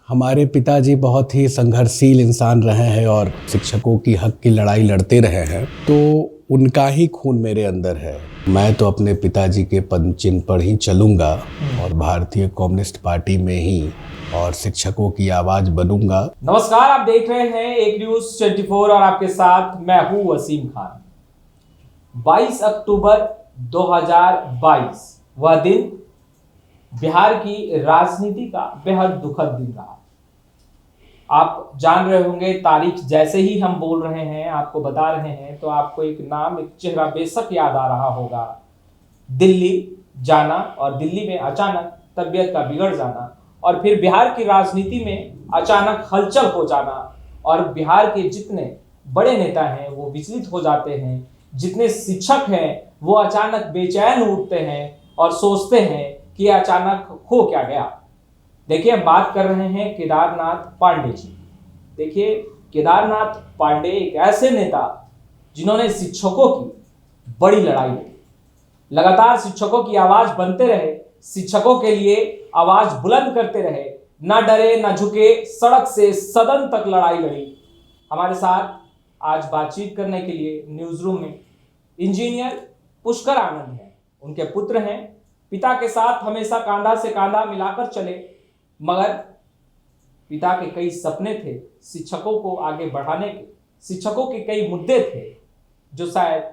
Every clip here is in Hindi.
हमारे पिताजी बहुत ही संघर्षशील इंसान रहे हैं और शिक्षकों की हक की लड़ाई लड़ते रहे हैं, तो उनका ही खून मेरे अंदर है। मैं तो अपने पिताजी के पदचिन्ह पर ही चलूँगा और भारतीय कम्युनिस्ट पार्टी में ही और शिक्षकों की आवाज़ बनूंगा। नमस्कार, आप देख रहे हैं एक न्यूज़ 24 और आपके साथ मैं हूं वसीम खान। 22 अक्टूबर 2022 वह दिन बिहार की राजनीति का बेहद दुखद दिन रहा। आप जान रहे होंगे, तारीख जैसे ही हम बोल रहे हैं, आपको बता रहे हैं, तो आपको एक नाम, एक चेहरा बेशक याद आ रहा होगा। दिल्ली जाना और दिल्ली में अचानक तबीयत का बिगड़ जाना और फिर बिहार की राजनीति में अचानक हलचल हो जाना और बिहार के जितने बड़े नेता हैं वो विचलित हो जाते हैं, जितने शिक्षक हैं वो अचानक बेचैन उठते हैं और सोचते हैं कि अचानक हो क्या गया। देखिए, हम बात कर रहे हैं केदारनाथ पांडे जी। देखिए, केदारनाथ पांडे एक ऐसे नेता जिन्होंने शिक्षकों की बड़ी लड़ाई लड़ी, लगातार शिक्षकों की आवाज बनते रहे, शिक्षकों के लिए आवाज बुलंद करते रहे, ना डरे ना झुके, सड़क से सदन तक लड़ाई लड़ी। हमारे साथ आज बातचीत करने के लिए न्यूज रूम में इंजीनियर पुष्कर आनंद हैं। उनके पुत्र हैं, पिता के साथ हमेशा कांधा से कांधा मिलाकर चले, मगर पिता के कई सपने थे शिक्षकों को आगे बढ़ाने के, शिक्षकों के कई मुद्दे थे जो शायद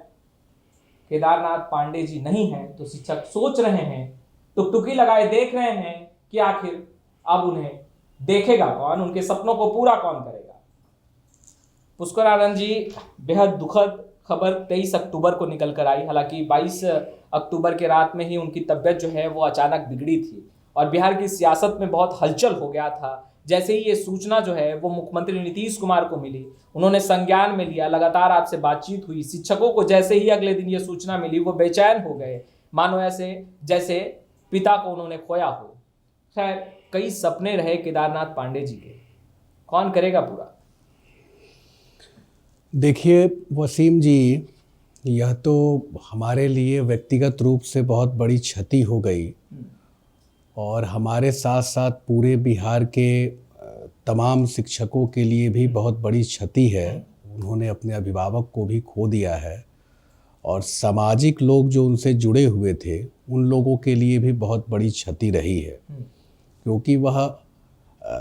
केदारनाथ पांडे जी नहीं हैं तो शिक्षक सोच रहे हैं, टुकटुकी लगाए देख रहे हैं कि आखिर अब उन्हें देखेगा कौन, उनके सपनों को पूरा कौन करेगा। पुष्कर आनंद जी, बेहद दुखद खबर 23 अक्टूबर को निकल कर आई। हालांकि 22 अक्टूबर के रात में ही उनकी तबीयत जो है वो अचानक बिगड़ी थी और बिहार की सियासत में बहुत हलचल हो गया था। जैसे ही ये सूचना जो है वो मुख्यमंत्री नीतीश कुमार को मिली, उन्होंने संज्ञान में लिया, लगातार आपसे बातचीत हुई। शिक्षकों को जैसे ही अगले दिन ये सूचना मिली वो बेचैन हो गए, मानो ऐसे जैसे पिता को उन्होंने खोया हो। खैर, कई सपने रहे केदारनाथ पांडे जी के, कौन करेगा पूरा? देखिए वसीम जी, यह तो हमारे लिए व्यक्तिगत रूप से बहुत बड़ी क्षति हो गई और हमारे साथ साथ पूरे बिहार के तमाम शिक्षकों के लिए भी बहुत बड़ी क्षति है। उन्होंने अपने अभिभावक को भी खो दिया है और सामाजिक लोग जो उनसे जुड़े हुए थे उन लोगों के लिए भी बहुत बड़ी क्षति रही है, क्योंकि वह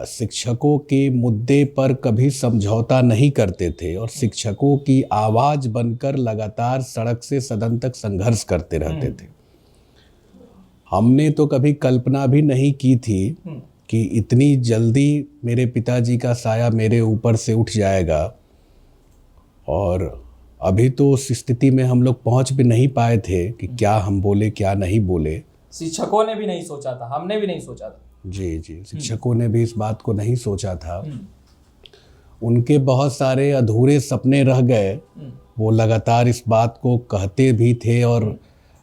शिक्षकों के मुद्दे पर कभी समझौता नहीं करते थे और शिक्षकों की आवाज़ बनकर लगातार सड़क से सदन तक संघर्ष करते रहते थे। हमने तो कभी कल्पना भी नहीं की थी कि इतनी जल्दी मेरे पिताजी का साया मेरे ऊपर से उठ जाएगा और अभी तो उस स्थिति में हम लोग पहुंच भी नहीं पाए थे कि क्या हम बोले क्या नहीं बोले। शिक्षकों ने भी नहीं सोचा था, हमने भी नहीं सोचा था। जी, शिक्षकों ने भी इस बात को नहीं सोचा था। उनके बहुत सारे अधूरे सपने रह गए। वो लगातार इस बात को कहते भी थे और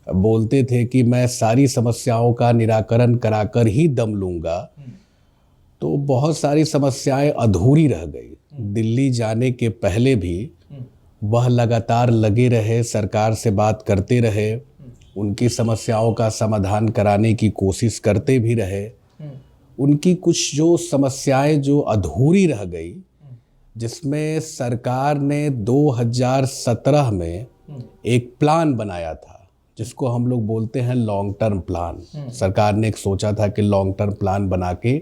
बोलते थे कि मैं सारी समस्याओं का निराकरण कराकर ही दम लूँगा। तो बहुत सारी समस्याएं अधूरी रह गई। दिल्ली जाने के पहले भी वह लगातार लगे रहे, सरकार से बात करते रहे, उनकी समस्याओं का समाधान कराने की कोशिश करते भी रहे। उनकी कुछ जो समस्याएं जो अधूरी रह गई, जिसमें सरकार ने 2017 में एक प्लान बनाया था जिसको हम लोग बोलते हैं लॉन्ग टर्म प्लान। सरकार ने एक सोचा था कि लॉन्ग टर्म प्लान बना के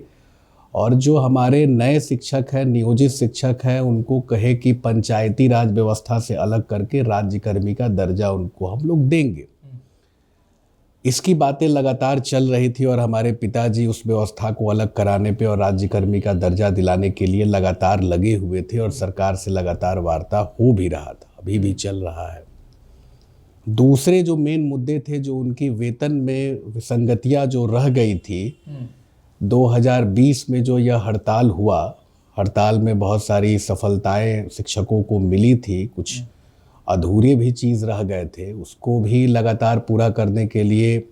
और जो हमारे नए शिक्षक हैं, नियोजित शिक्षक हैं, उनको कहे कि पंचायती राज व्यवस्था से अलग करके राज्यकर्मी का दर्जा उनको हम लोग देंगे। इसकी बातें लगातार चल रही थी और हमारे पिताजी उस व्यवस्था को अलग कराने पे और राज्यकर्मी का दर्जा दिलाने के लिए लगातार लगे हुए थे और सरकार से लगातार वार्ता हो भी रहा था, अभी भी चल रहा है। दूसरे जो मेन मुद्दे थे, जो उनकी वेतन में विसंगतियां जो रह गई थी, 2020 में जो यह हड़ताल हुआ, हड़ताल में बहुत सारी सफलताएं शिक्षकों को मिली थी, कुछ अधूरे भी चीज़ रह गए थे, उसको भी लगातार पूरा करने के लिए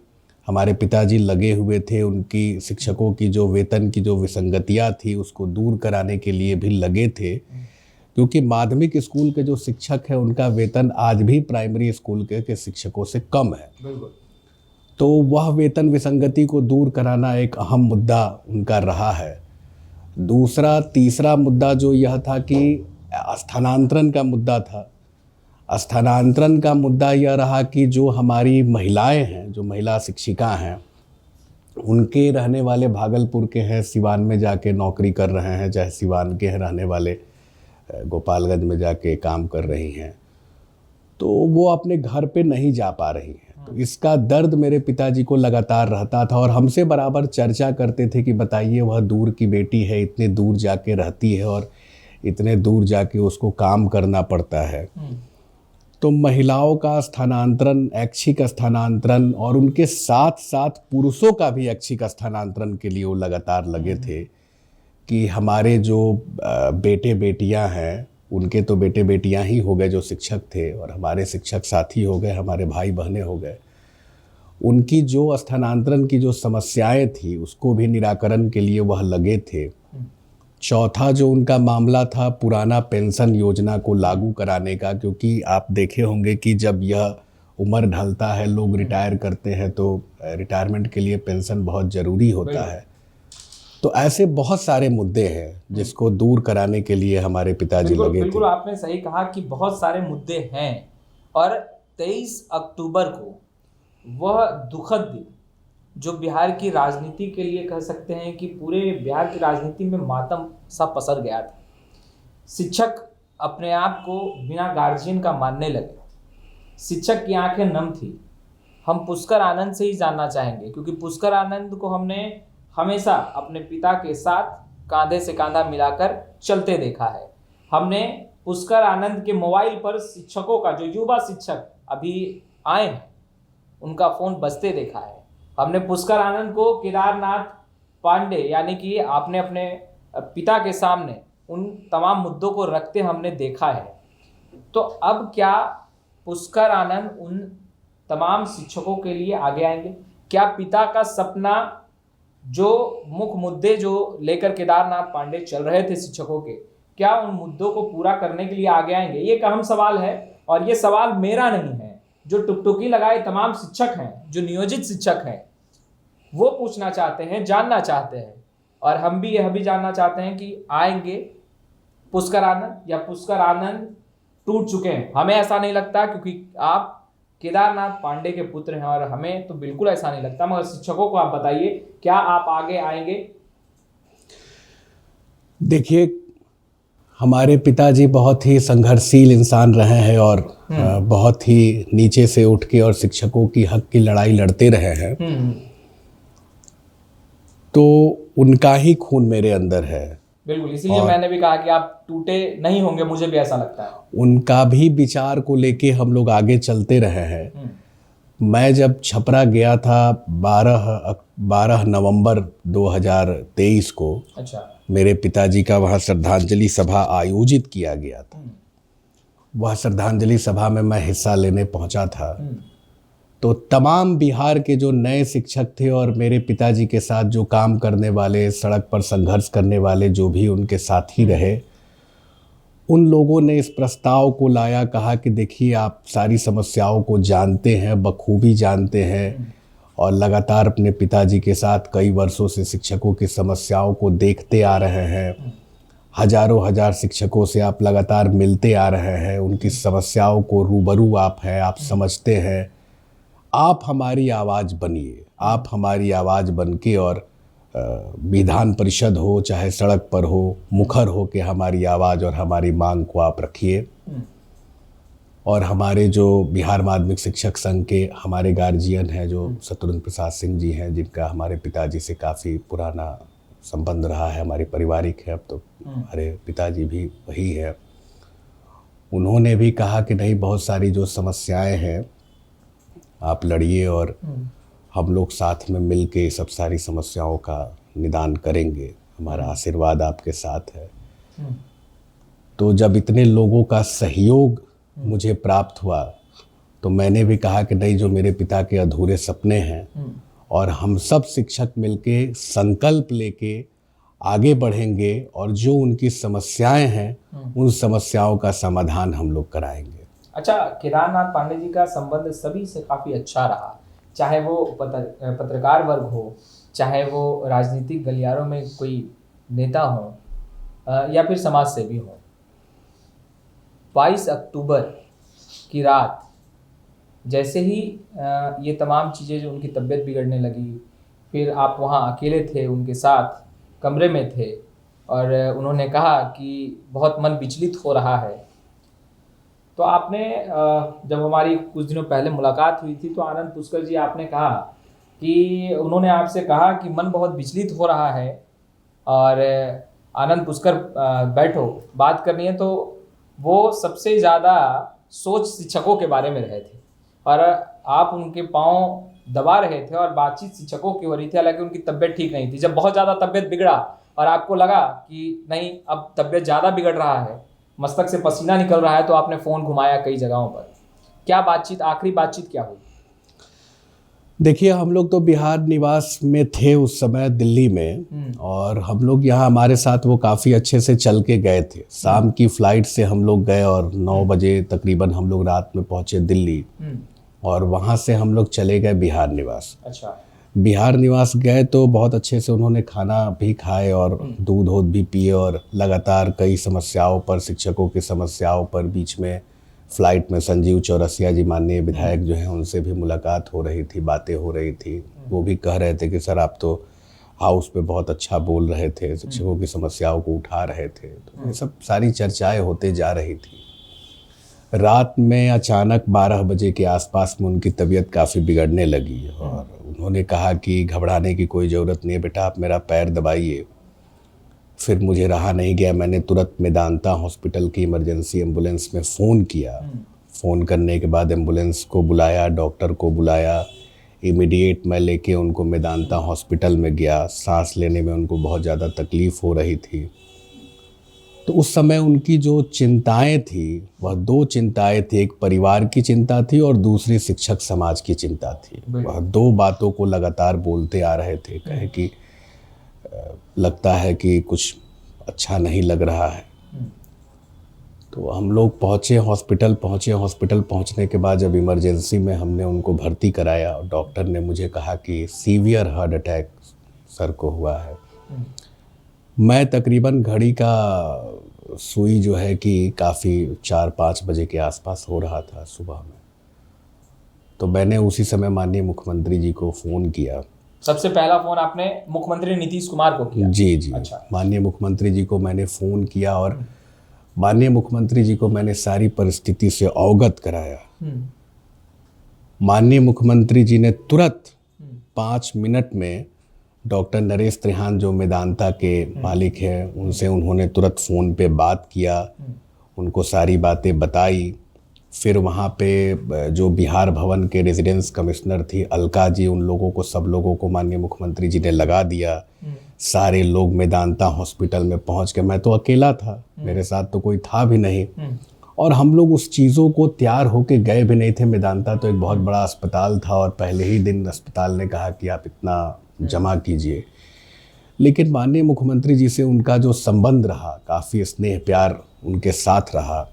हमारे पिताजी लगे हुए थे। उनकी शिक्षकों की जो वेतन की जो विसंगतियां थी उसको दूर कराने के लिए भी लगे थे, क्योंकि माध्यमिक स्कूल के जो शिक्षक हैं उनका वेतन आज भी प्राइमरी स्कूल के शिक्षकों से कम है। तो वह वेतन विसंगति को दूर कराना एक अहम मुद्दा उनका रहा है। दूसरा तीसरा मुद्दा जो यह था कि स्थानांतरण का मुद्दा था। स्थानांतरण का मुद्दा यह रहा कि जो हमारी महिलाएं हैं, जो महिला शिक्षिका हैं, उनके रहने वाले भागलपुर के हैं, सिवान में जाके नौकरी कर रहे हैं, चाहे सिवान के हैं रहने वाले गोपालगंज में जाके काम कर रही हैं, तो वो अपने घर पे नहीं जा पा रही हैं। तो इसका दर्द मेरे पिताजी को लगातार रहता था और हमसे बराबर चर्चा करते थे कि बताइए वह दूर की बेटी है, इतने दूर जाके रहती है और इतने दूर जाके उसको काम करना पड़ता है। तो महिलाओं का स्थानांतरण, ऐच्छिक स्थानांतरण और उनके साथ साथ पुरुषों का भी ऐच्छिक स्थानांतरण के लिए वो लगातार लगे थे कि हमारे जो बेटे बेटियां हैं, उनके तो बेटे बेटियां ही हो गए जो शिक्षक थे, और हमारे शिक्षक साथी हो गए, हमारे भाई बहनें हो गए, उनकी जो स्थानांतरण की जो समस्याएं थी उसको भी निराकरण के लिए वह लगे थे। चौथा जो उनका मामला था पुराना पेंशन योजना को लागू कराने का, क्योंकि आप देखे होंगे कि जब यह उम्र ढलता है, लोग रिटायर करते हैं, तो रिटायरमेंट के लिए पेंशन बहुत ज़रूरी होता है। तो ऐसे बहुत सारे मुद्दे हैं जिसको दूर कराने के लिए हमारे पिताजी लगे थे। बिल्कुल आपने सही कहा कि बहुत सारे मुद्दे हैं, और 23 अक्टूबर को वह दुखद दिन जो बिहार की राजनीति के लिए कह सकते हैं कि पूरे बिहार की राजनीति में मातम सा पसर गया था। शिक्षक अपने आप को बिना गार्जियन का मानने लगे, शिक्षक की आंखें नम थी। हम पुष्कर आनंद से ही जानना चाहेंगे, क्योंकि पुष्कर आनंद को हमने हमेशा अपने पिता के साथ कांधे से कांधा मिलाकर चलते देखा है। हमने पुष्कर आनंद के मोबाइल पर शिक्षकों का, जो युवा शिक्षक अभी आए हैं, उनका फ़ोन बजते देखा है। हमने पुष्कर आनंद को केदारनाथ पांडे यानी कि आपने अपने पिता के सामने उन तमाम मुद्दों को रखते हमने देखा है। तो अब क्या पुष्कर आनंद उन तमाम शिक्षकों के लिए आगे आएंगे? क्या पिता का सपना, जो मुख्य मुद्दे जो लेकर केदारनाथ पांडे चल रहे थे शिक्षकों के, क्या उन मुद्दों को पूरा करने के लिए आगे आएंगे? ये एक अहम सवाल है, और ये सवाल मेरा नहीं है, जो टुकटुकी लगाए तमाम शिक्षक हैं, जो नियोजित शिक्षक हैं, वो पूछना चाहते हैं, जानना चाहते हैं। और हम भी यह भी जानना चाहते हैं कि आएंगे पुष्कर आनंद, या पुष्कर आनंद टूट चुके हैं? हमें ऐसा नहीं लगता, क्योंकि आप केदारनाथ पांडे के पुत्र हैं, और हमें तो बिल्कुल ऐसा नहीं लगता। मगर शिक्षकों को आप बताइए, क्या आप आगे आएंगे? देखिए, हमारे पिताजी बहुत ही संघर्षशील इंसान रहे हैं और बहुत ही नीचे से उठ के और शिक्षकों की हक की लड़ाई लड़ते रहे हैं। तो उनका ही खून मेरे अंदर है। बिल्कुल, इसीलिए मैंने भी कहा कि आप टूटे नहीं होंगे, मुझे भी ऐसा लगता है। उनका भी विचार को लेके हम लोग आगे चलते रहे हैं। मैं जब छपरा गया था 12 नवंबर 2023 को, अच्छा, मेरे पिताजी का वहाँ श्रद्धांजलि सभा आयोजित किया गया था। वह श्रद्धांजलि सभा में मैं हिस्सा लेने पहुँचा था। तो तमाम बिहार के जो नए शिक्षक थे और मेरे पिताजी के साथ जो काम करने वाले, सड़क पर संघर्ष करने वाले जो भी उनके साथी रहे, उन लोगों ने इस प्रस्ताव को लाया। कहा कि देखिए, आप सारी समस्याओं को जानते हैं, बखूबी जानते हैं, और लगातार अपने पिताजी के साथ कई वर्षों से शिक्षकों की समस्याओं को देखते आ रहे हैं। हजारों हजार शिक्षकों से आप लगातार मिलते आ रहे हैं, उनकी समस्याओं को रूबरू आप हैं, आप समझते हैं। आप हमारी आवाज़ बनिए, आप हमारी आवाज़ बन के, और विधान परिषद हो चाहे सड़क पर हो, मुखर हो के हमारी आवाज़ और हमारी मांग को आप रखिए। और हमारे जो बिहार माध्यमिक शिक्षक संघ के हमारे गार्जियन हैं, जो शत्रुघ्न प्रसाद सिंह जी हैं, जिनका हमारे पिताजी से काफ़ी पुराना संबंध रहा है, हमारे पारिवारिक है, अब तो हमारे पिताजी भी वही है। उन्होंने भी कहा कि नहीं, बहुत सारी जो समस्याएं हैं आप लड़िए, और हम लोग साथ में मिल के सब सारी समस्याओं का निदान करेंगे, हमारा आशीर्वाद आपके साथ है। तो जब इतने लोगों का सहयोग मुझे प्राप्त हुआ, तो मैंने भी कहा कि नहीं, जो मेरे पिता के अधूरे सपने हैं, और हम सब शिक्षक मिलके संकल्प लेके आगे बढ़ेंगे, और जो उनकी समस्याएं हैं उन समस्याओं का समाधान हम लोग कराएंगे। अच्छा, केदारनाथ पांडे जी का संबंध सभी से काफ़ी अच्छा रहा, चाहे वो पत्रकार वर्ग हो, चाहे वो राजनीतिक गलियारों में कोई नेता हों या फिर समाज सेवी हों, 22 अक्टूबर की रात जैसे ही ये तमाम चीज़ें जो उनकी तबीयत बिगड़ने लगी, फिर आप वहाँ अकेले थे, उनके साथ कमरे में थे और उन्होंने कहा कि बहुत मन विचलित हो रहा है, तो आपने जब हमारी कुछ दिनों पहले मुलाकात हुई थी तो आनंद पुष्कर जी आपने कहा कि उन्होंने आपसे कहा कि मन बहुत विचलित हो रहा है और आनंद पुष्कर बैठो, बात करनी है। तो वो सबसे ज़्यादा सोच शिक्षकों के बारे में रहे थे और आप उनके पाँव दबा रहे थे और बातचीत शिक्षकों की हो रही थी, हालांकि उनकी तबीयत ठीक नहीं थी। जब बहुत ज़्यादा तबीयत बिगड़ा और आपको लगा कि नहीं अब तबीयत ज़्यादा बिगड़ रहा है, मस्तक से पसीना निकल रहा है, तो आपने फ़ोन घुमाया कई जगहों पर। क्या बातचीत, आखिरी बातचीत क्या हुई? देखिए, हम लोग तो बिहार निवास में थे उस समय दिल्ली में, और हम लोग यहाँ हमारे साथ वो काफ़ी अच्छे से चल के गए थे। शाम की फ़्लाइट से हम लोग गए और 9 बजे तकरीबन हम लोग रात में पहुँचे दिल्ली, और वहाँ से हम लोग चले गए बिहार निवास। अच्छा। बिहार निवास गए तो बहुत अच्छे से उन्होंने खाना भी खाए और दूध वूध भी पिए, और लगातार कई समस्याओं पर, शिक्षकों की समस्याओं पर, बीच में फ़्लाइट में संजीव चौरसिया जी माननीय विधायक जो हैं उनसे भी मुलाकात हो रही थी, बातें हो रही थी। वो भी कह रहे थे कि सर आप तो हाउस पे बहुत अच्छा बोल रहे थे, शिक्षकों की समस्याओं को उठा रहे थे। तो ये सब सारी चर्चाएं होते जा रही थी। रात में अचानक 12 बजे के आसपास में उनकी तबीयत काफ़ी बिगड़ने लगी और उन्होंने कहा कि घबराने की कोई ज़रूरत नहीं है बेटा, आप मेरा पैर दबाइए। फिर मुझे रहा नहीं गया, मैंने तुरंत मेदांता हॉस्पिटल की इमरजेंसी एम्बुलेंस में फ़ोन किया। फ़ोन करने के बाद एम्बुलेंस को बुलाया, डॉक्टर को बुलाया, इमीडिएट मैं लेके उनको मेदांता हॉस्पिटल में गया। सांस लेने में उनको बहुत ज़्यादा तकलीफ़ हो रही थी। तो उस समय उनकी जो चिंताएं थी वह 2 चिंताएं थी, एक परिवार की चिंता थी और दूसरी शिक्षक समाज की चिंता थी। वह 2 बातों को लगातार बोलते आ रहे थे। कहे कि लगता है कि कुछ अच्छा नहीं लग रहा है। तो हम लोग पहुँचे, हॉस्पिटल पहुँचने के बाद जब इमरजेंसी में हमने उनको भर्ती कराया, डॉक्टर ने मुझे कहा कि सीवियर हार्ट अटैक सर को हुआ है। मैं तकरीबन घड़ी का सुई जो है कि काफ़ी 4-5 बजे के आसपास हो रहा था सुबह में, तो मैंने उसी समय माननीय मुख्यमंत्री जी को फ़ोन किया। सबसे पहला फ़ोन आपने मुख्यमंत्री नीतीश कुमार को किया? जी। अच्छा। माननीय मुख्यमंत्री जी को मैंने फ़ोन किया और माननीय मुख्यमंत्री जी को मैंने सारी परिस्थिति से अवगत कराया। माननीय मुख्यमंत्री जी ने तुरंत 5 मिनट में डॉक्टर नरेश त्रिहान जो मेदांता के मालिक हैं उनसे उन्होंने तुरंत फ़ोन पे बात किया, उनको सारी बातें बताई। फिर वहाँ पे जो बिहार भवन के रेजिडेंस कमिश्नर थी अलका जी, उन लोगों को, सब लोगों को माननीय मुख्यमंत्री जी ने लगा दिया। सारे लोग मेदांता हॉस्पिटल में पहुँच के, मैं तो अकेला था, मेरे साथ तो कोई था भी नहीं, और हम लोग उस चीज़ों को तैयार होके गए भी नहीं थे। मेदांता तो एक बहुत बड़ा अस्पताल था और पहले ही दिन अस्पताल ने कहा कि आप इतना जमा कीजिए। लेकिन माननीय मुख्यमंत्री जी से उनका जो संबंध रहा, काफ़ी स्नेह प्यार उनके साथ रहा,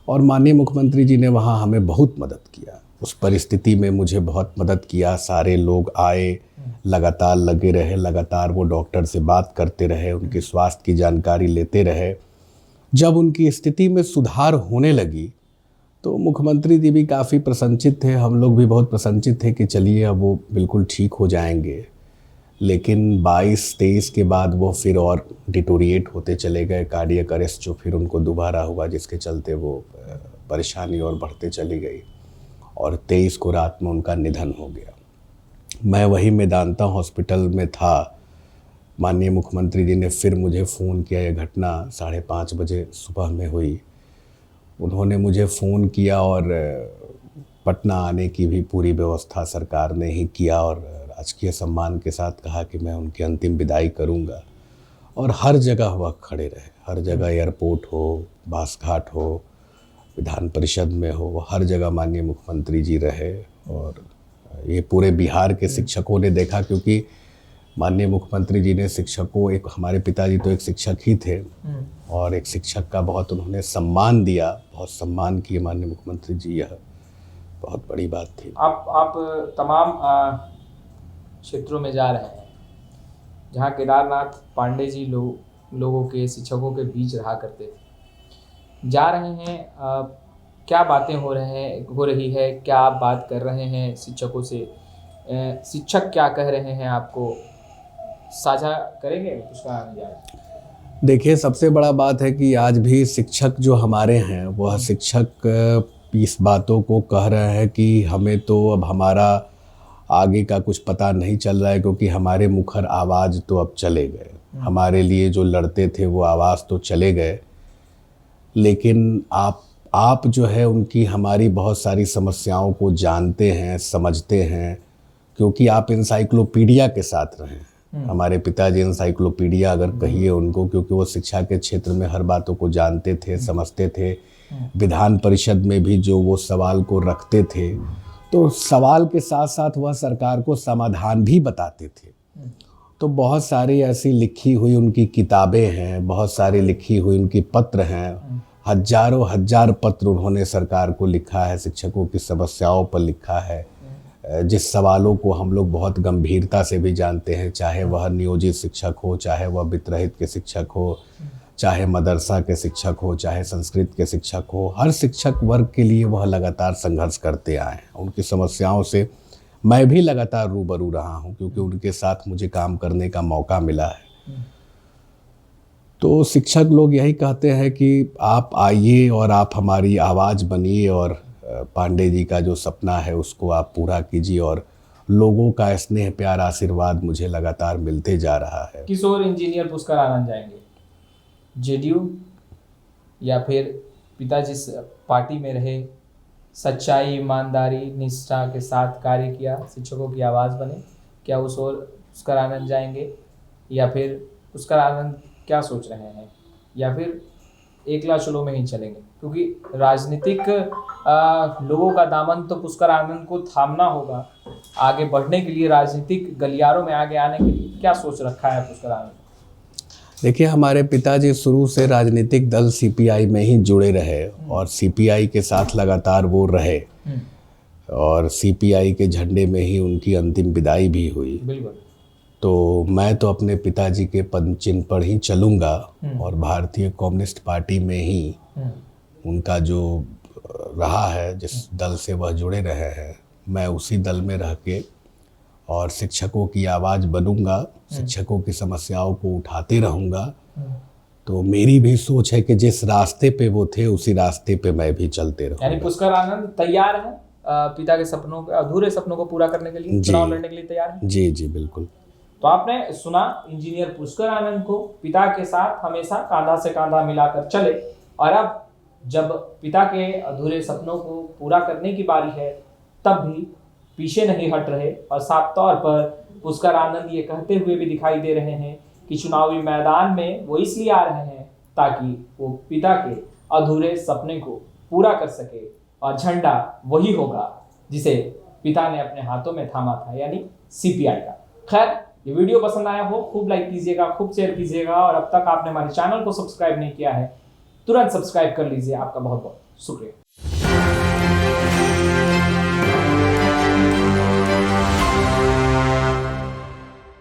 और माननीय मुख्यमंत्री जी ने वहाँ हमें बहुत मदद किया। उस परिस्थिति में मुझे बहुत मदद किया। सारे लोग आए, लगातार लगे रहे, लगातार वो डॉक्टर से बात करते रहे, उनके स्वास्थ्य की जानकारी लेते रहे। जब उनकी स्थिति में सुधार होने लगी तो मुख्यमंत्री जी भी काफ़ी प्रसन्नचित थे, हम लोग भी बहुत प्रसन्नचित थे कि चलिए अब वो बिल्कुल ठीक हो जाएंगे। लेकिन 22-23 के बाद वो फिर और डिटोरिएट होते चले गए, कार्डियक अरेस्ट जो फिर उनको दोबारा हुआ, जिसके चलते वो परेशानी और बढ़ते चली गई, और 23 को रात में उनका निधन हो गया। मैं वही मेदांता हॉस्पिटल में था। माननीय मुख्यमंत्री जी ने फिर मुझे फ़ोन किया। यह घटना 5:30 बजे सुबह में हुई। उन्होंने मुझे फ़ोन किया और पटना आने की भी पूरी व्यवस्था सरकार ने ही किया, और राजकीय सम्मान के साथ कहा कि मैं उनकी अंतिम विदाई करूंगा। और हर जगह वह खड़े रहे, हर जगह, एयरपोर्ट हो, बासघाट हो, विधान परिषद में हो, हर जगह माननीय मुख्यमंत्री जी रहे। और ये पूरे बिहार के शिक्षकों ने देखा, क्योंकि माननीय मुख्यमंत्री जी ने शिक्षकों, एक हमारे पिताजी तो एक शिक्षक ही थे, और एक शिक्षक का बहुत उन्होंने सम्मान दिया, बहुत सम्मान किए माननीय मुख्यमंत्री जी। यह बहुत बड़ी बात थी। आप तमाम क्षेत्रों में जा रहे हैं, जहाँ केदारनाथ पांडे जी लोगों के शिक्षकों के बीच रहा करते थे। जा रहे हैं, क्या बातें हो रही है, क्या आप बात कर रहे हैं शिक्षकों से, शिक्षक क्या कह रहे हैं आपको, साझा करेंगे उसका नजारा। देखिए, सबसे बड़ा बात है कि आज भी शिक्षक जो हमारे हैं वह शिक्षक इस बातों को कह रहे हैं कि हमें तो अब हमारा आगे का कुछ पता नहीं चल रहा है, क्योंकि हमारे मुखर आवाज़ तो अब चले गए, हमारे लिए जो लड़ते थे वो आवाज़ तो चले गए, लेकिन आप जो है उनकी हमारी बहुत सारी समस्याओं को जानते हैं, समझते हैं, क्योंकि आप इंसाइक्लोपीडिया के साथ रहे हैं। हमारे पिताजी इंसाइक्लोपीडिया अगर कहिए उनको, क्योंकि वो शिक्षा के क्षेत्र में हर बातों को जानते थे, समझते थे। विधान परिषद में भी जो वो सवाल को रखते थे, तो सवाल के साथ साथ वह सरकार को समाधान भी बताते थे। तो बहुत सारी ऐसी लिखी हुई उनकी किताबें हैं, बहुत सारी लिखी हुई उनकी पत्र हैं, हजारों हजार पत्र उन्होंने सरकार को लिखा है, शिक्षकों की समस्याओं पर लिखा है, जिस सवालों को हम लोग बहुत गंभीरता से भी जानते हैं, चाहे वह नियोजित शिक्षक हो, चाहे वह वित्तरहित के शिक्षक हो, चाहे मदरसा के शिक्षक हो, चाहे संस्कृत के शिक्षक हो, हर शिक्षक वर्ग के लिए वह लगातार संघर्ष करते आए हैं। उनकी समस्याओं से मैं भी लगातार रूबरू रहा हूं, क्योंकि उनके साथ मुझे काम करने का मौका मिला है। तो शिक्षक लोग यही कहते हैं कि आप आइए और आप हमारी आवाज़ बनिए, और पांडे जी का जो सपना है उसको आप पूरा कीजिए, और लोगों का स्नेह प्यार आशीर्वाद मुझे लगातार मिलते जा रहा है। किस और इंजीनियर पुरस्कार आनंद जाएंगे, जेडीयू या फिर पिता जिस पार्टी में रहे, सच्चाई, ईमानदारी, निष्ठा के साथ कार्य किया, शिक्षकों की आवाज़ बने, क्या उस और पुरस्कार आनंद जाएंगे, या फिर पुरस्कार आनंद क्या सोच रहे हैं, या फिर एकला चलो में ही चलेंगे? क्योंकि राजनीतिक लोगों का दामन तो पुष्कर आनंद को थामना होगा, आगे बढ़ने के लिए, राजनीतिक गलियारों में आगे आने के लिए क्या सोच रखा है पुष्कर आनंद? देखिए, हमारे पिताजी शुरू से राजनीतिक दल सीपीआई में ही जुड़े रहे, और सीपीआई के साथ लगातार वो रहे, और सीपीआई के झंडे में ही उनकी अंतिम विदाई भी हुई। बिल्कुल। तो मैं तो अपने पिताजी के पद चिन्ह पर ही चलूँगा, और भारतीय कम्युनिस्ट पार्टी में ही उनका जो रहा है, जिस दल से वह जुड़े रहे हैं, मैं उसी दल में रह के और शिक्षकों की आवाज़ बनूंगा, शिक्षकों की समस्याओं को उठाते रहूँगा। तो मेरी भी सोच है कि जिस रास्ते पे वो थे उसी रास्ते पे मैं भी चलते रहूँगा। यानी पुष्कर आनंद तैयार है पिता के सपनों, अधूरे सपनों को पूरा करने के लिए, चुनाव लड़ने के लिए तैयार है? जी जी बिल्कुल। तो आपने सुना इंजीनियर पुष्कर आनंद को, पिता के साथ हमेशा कांधा से कांधा मिलाकर चले, और अब जब पिता के अधूरे सपनों को पूरा करने की बारी है तब भी पीछे नहीं हट रहे, और साफ तौर पर पुष्कर आनंद ये कहते हुए भी दिखाई दे रहे हैं कि चुनावी मैदान में वो इसलिए आ रहे हैं ताकि वो पिता के अधूरे सपने को पूरा कर सके, और झंडा वही होगा जिसे पिता ने अपने हाथों में थामा था, यानी सीपीआई का। खैर, ये वीडियो पसंद आया हो खूब लाइक कीजिएगा, खूब शेयर कीजिएगा, और अब तक आपने हमारे चैनल को सब्सक्राइब नहीं किया है तुरंत सब्सक्राइब कर लीजिए। आपका बहुत बहुत शुक्रिया।